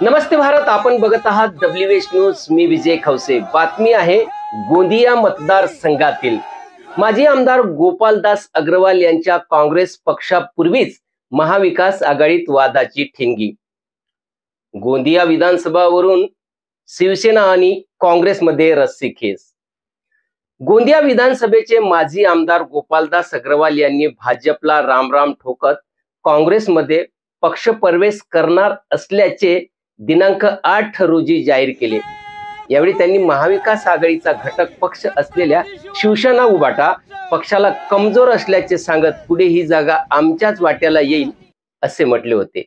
नमस्ते भारत, आपण बघत आहात WH न्यूज. मी विजय खवसे. बातमी आहे गोंदिया मतदारसंघातील माजी आमदार गोपालदास अग्रवाल यांच्या काँग्रेस पक्षापूर्वीच महाविकास आघाडीत वादाची ठिणगी. गोंदिया विधानसभावरून शिवसेना आणि काँग्रेसमध्ये रस्सीखेच. गोंदिया विधानसभेचे माजी आमदार गोपालदास अग्रवाल यांनी भाजपला रामराम ठोकत काँग्रेसमध्ये पक्षप्रवेश करणार असल्याचे दिनांक 8 रोजी जाहीर केले. यावेळी त्यांनी महाविकास आघाडीचा घटक पक्ष असलेल्या शिवसेना उभाटा पक्षाला कमजोर असल्याचे सांगत पुढे ही जागा आमच्याच वाट्याला येईल असे म्हटले होते.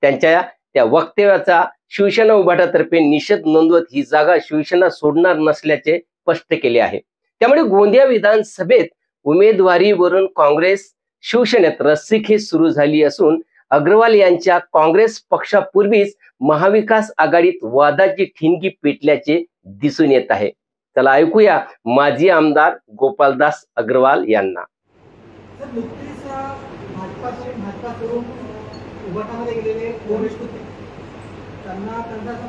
त्यांच्या त्या वक्तव्याचा शिवसेना उभाटातर्फे निषेध नोंदवत ही जागा शिवसेना सोडणार नसल्याचे स्पष्ट केले आहे. त्यामुळे गोंदिया विधानसभेत उमेदवारीवरून काँग्रेस शिवसेनेत रस्सीखेच सुरू झाली असून अग्रवाल यांच्या काँग्रेस पक्षापूर्वीच महाविकास आघाडीत वादाची ठिणगी पेटल्याचे दिसून येत आहे. चला ऐकूया माजी आमदार गोपालदास अग्रवाल यांना. त्यांचं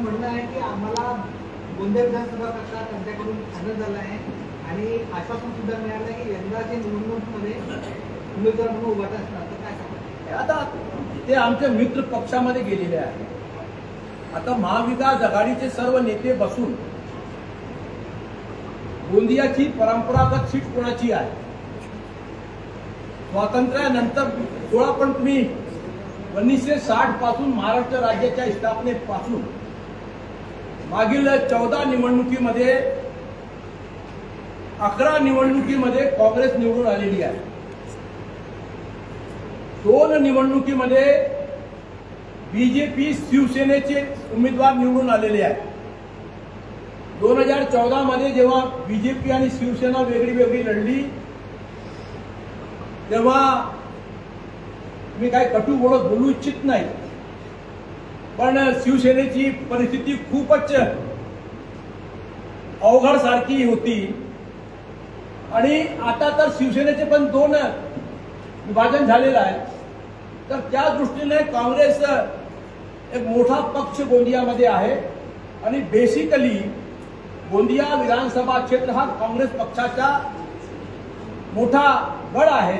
म्हणणं आहे की आम्हाला गोंदिया विधानसभा कक्षा त्यांच्याकडून फायनल झाला आहे आणि आश्वासन सुद्धा मिळालं की यंदाच्या निवडणुकीमध्ये उमेदवार म्हणून उभा असणार. तर काय सांगा? आता ते आमच्या मित्र पक्षामध्ये गेलेले आहे. आता महाविकास आघाडीचे सर्व नेते बसून गोंदियाची परंपरागत सीट कोणाची आहे, स्वातंत्र्यानंतर 16 पण तुम्ही 1960 पासून महाराष्ट्र राज्याच्या स्थापनेपासून मागील 14 निवडणुकीमध्ये 11 निवडणुकीमध्ये काँग्रेस निवडून आलेली आहे. 2 निवडणुकीमध्ये बीजेपी शिवसेनेचे उमेदवार निवडून आलेले आहेत. 2014 मध्ये जेव्हा बीजेपी आणि शिवसेना वेगळी वेगळी लढली तेव्हा मी काही कटू बोलू इच्छित नाही, पण शिवसेनेची परिस्थिती खूपच अवघड सारखी होती आणि आता तर शिवसेनेचे पण 2 विभाजन झालेलं आहे. तर त्या दृष्टीने काँग्रेस एक मोठा पक्ष गोंदियामध्ये आहे आणि बेसिकली गोंदिया विधानसभा क्षेत्र हा काँग्रेस पक्षाचा मोठा गड आहे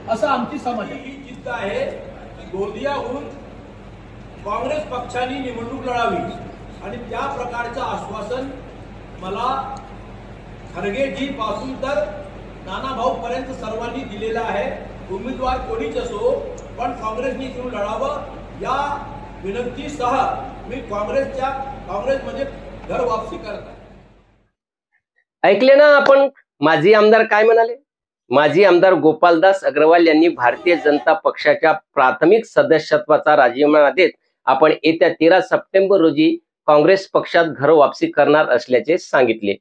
असं आमची समज आहे. ही जिद्द आहे गोंदियाहून काँग्रेस पक्षाने निवडणूक लढावी आणि त्या प्रकारचं आश्वासन मला खरगेजी पासून तर नानाभाऊ पर्यंत सर्वांनी दिलेलं आहे. उमेदवार कोणीच असो पण काँग्रेसने इथून लढावं या विनंतीसह मी काँग्रेसमध्ये घर वापसी करत आहे. ऐकले ना आपण माजी आमदार काय म्हणाले. माजी आमदार गोपालदास अग्रवाल यांनी भारतीय जनता पक्षाच्या प्राथमिक सदस्यत्वाचा राजीनामा देत आपण येत्या 13 सप्टेंबर रोजी काँग्रेस पक्षात घर वापसी करणार असल्याचे सांगितले.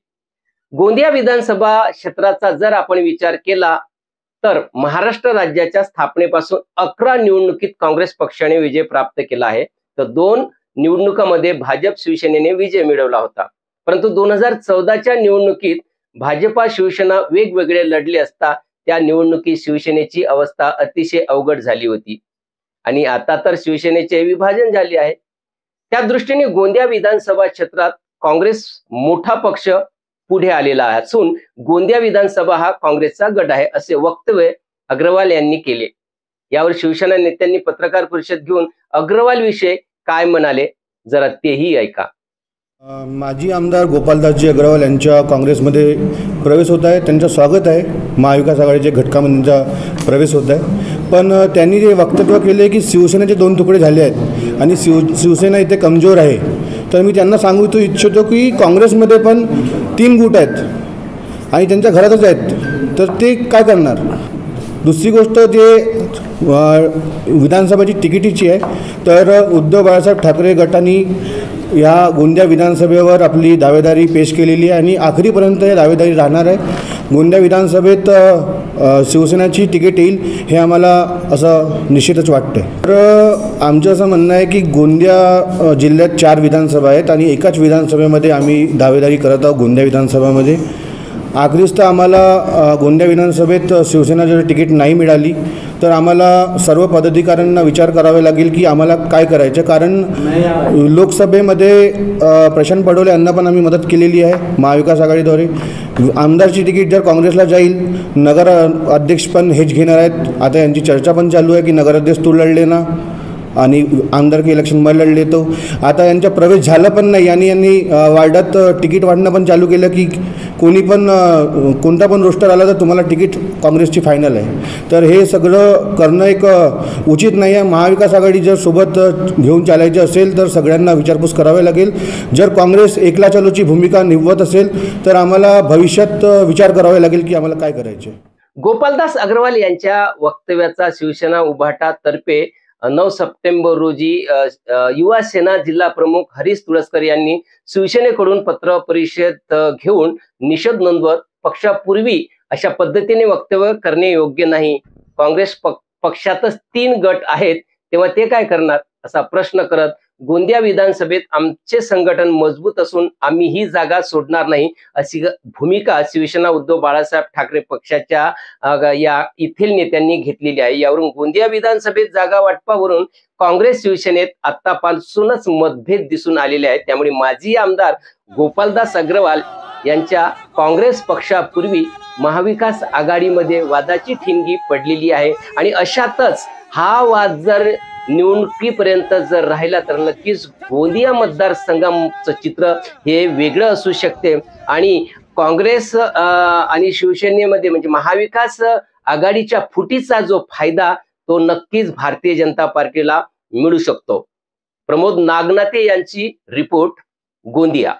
गोंदिया विधानसभा क्षेत्राचा जर आपण विचार केला तर महाराष्ट्र राज्याच्या स्थापनेपासून 11 निवडणुकीत काँग्रेस पक्षाने विजय प्राप्त केला आहे. तर 2 निवडणुकांमध्ये भाजप शिवसेनेने विजय मिळवला होता. परंतु 2014च्या निवडणुकीत भाजपा शिवसेना वेगवेगळे लढले असता त्या निवडणुकीत शिवसेनेची अवस्था अतिशय अवघड झाली होती आणि आता तर शिवसेनेचे विभाजन झाले आहे. त्या दृष्टीने गोंदिया विधानसभा क्षेत्रात काँग्रेस मोठा पक्ष पुढे आलेला असून गोंदिया विधानसभा हा काँग्रेसचा गड आहे असे वक्तव्य अग्रवाल यांनी केले. यावर शिवसेना नेत्यांनी पत्रकार परिषद घेऊन अग्रवाल विषयी काय म्हणाले जरा तेही ऐका. माजी आमदार गोपालदासजी अग्रवाल यांच्या काँग्रेसमध्ये प्रवेश होत आहे. त्यांचं स्वागत आहे. महाविकास आघाडीच्या घटकामध्ये त्यांचा प्रवेश होत आहे. पण त्यांनी जे वक्तव्य केले की शिवसेनेचे 2 तुकडे झाले आहेत आणि शिवसेना इथे कमजोर आहे. तर मी त्यांना सांगू इच्छितो की काँग्रेसमध्ये पण 3 गुट आहेत आणि त्यांच्या घरातच आहेत. तर ते काय करणार. दुसरी गोष्ट जे विधानसभाची तिकिटीची आहे तर उद्धव बाळासाहेब ठाकरे गटाने या गोंदिया विधानसभेवर आपली दावेदारी पेश केलेली आहे आणि आखरीपर्यंत हे दावेदारी राहणार आहे. गोंदिया विधानसभेत शिवसेनेची तिकीट येईल हे आम्हाला असं निश्चितच वाटतं. तर आमचं असं म्हणणं आहे की गोंदिया जिल्ह्यात 4 विधानसभा आहेत आणि एकाच विधानसभेमध्ये आम्ही दावेदारी करत आहोत. गोंदिया विधानसभामध्ये आखरीस तर आम्हाला गोंदिया विधानसभेत शिवसेना जर तिकीट नाही मिळाली तर आम्हाला सर्व पदाधिकाऱ्यांना विचार करावा लागेल की आम्हाला काय करायचं. कारण लोकसभेमध्ये प्रशांत पडोले यांना पण आम्ही मदत केलेली आहे महाविकास आघाडीद्वारे. आमदारची तिकीट जर काँग्रेसला जाईल, नगर अध्यक्ष पण हेच घेणार आहेत. आता यांची चर्चा पण चालू आहे की नगराध्यक्ष तू लढले ना आणि आमदारकी इलेक्शन मला लढले. तो आता यांचा प्रवेश झाला पण नाही आणि यांनी वार्डात तिकीट वाटणं पण चालू केलं की कोणी पण कोणता पण रोस्टर आला तर तुम्हाला तिकीट काँग्रेसची फायनल आहे. तर हे सगळं करणं एक उचित नाही आहे. महाविकास आघाडी जर सोबत घेऊन चालायचं असेल तर सगळ्यांना विचारपूस करावी लागेल. जर काँग्रेस एकला चालूची भूमिका निभवत असेल तर आम्हाला भविष्यात विचार करावे लागेल की आम्हाला काय करायचे. गोपालदास अग्रवाल यांच्या वक्तव्याचा शिवसेना उभाटा तर्फे 9 सप्टेंबर रोजी युवा सेना जिल्हा प्रमुख हरीश तुळसकर यांनी शिवसेनेकडून पत्र परिषद घेऊन निषेध नोंदवत पक्षापूर्वी अशा पद्धतीने वक्तव्य करणे योग्य नाही. काँग्रेस पक्षातच 3 गट आहेत तेव्हा ते काय करणार असा प्रश्न करत गोंदिया विधानसभेत आमचे संघटन मजबूत असून आम्ही ही जागा सोडणार नाही अशी भूमिका शिवसेना उद्धव बाळासाहेब ठाकरे पक्षाच्या या येथील नेत्यांनी घेतलेली आहे. यावरून गोंदिया विधानसभेत जागा वाटपावरून काँग्रेस शिवसेनेत आतापासूनच मतभेद दिसून आलेले आहेत. त्यामुळे माजी आमदार गोपालदास अग्रवाल यांच्या काँग्रेस पक्षापूर्वी महाविकास आघाडीमध्ये वादाची ठिणगी पडलेली आहे आणि अशातच हा वाद जर निवडणुकीपर्यंत जर राहिला तर नक्कीच गोंदिया मतदारसंघाचं चित्र हे वेगळं असू शकते आणि काँग्रेस आणि शिवसेनेमध्ये म्हणजे महाविकास आघाडीच्या फुटीचा जो फायदा तो नक्कीच भारतीय जनता पार्टीला मिळू शकतो. प्रमोद नागनाथे यांची रिपोर्ट, गोंदिया.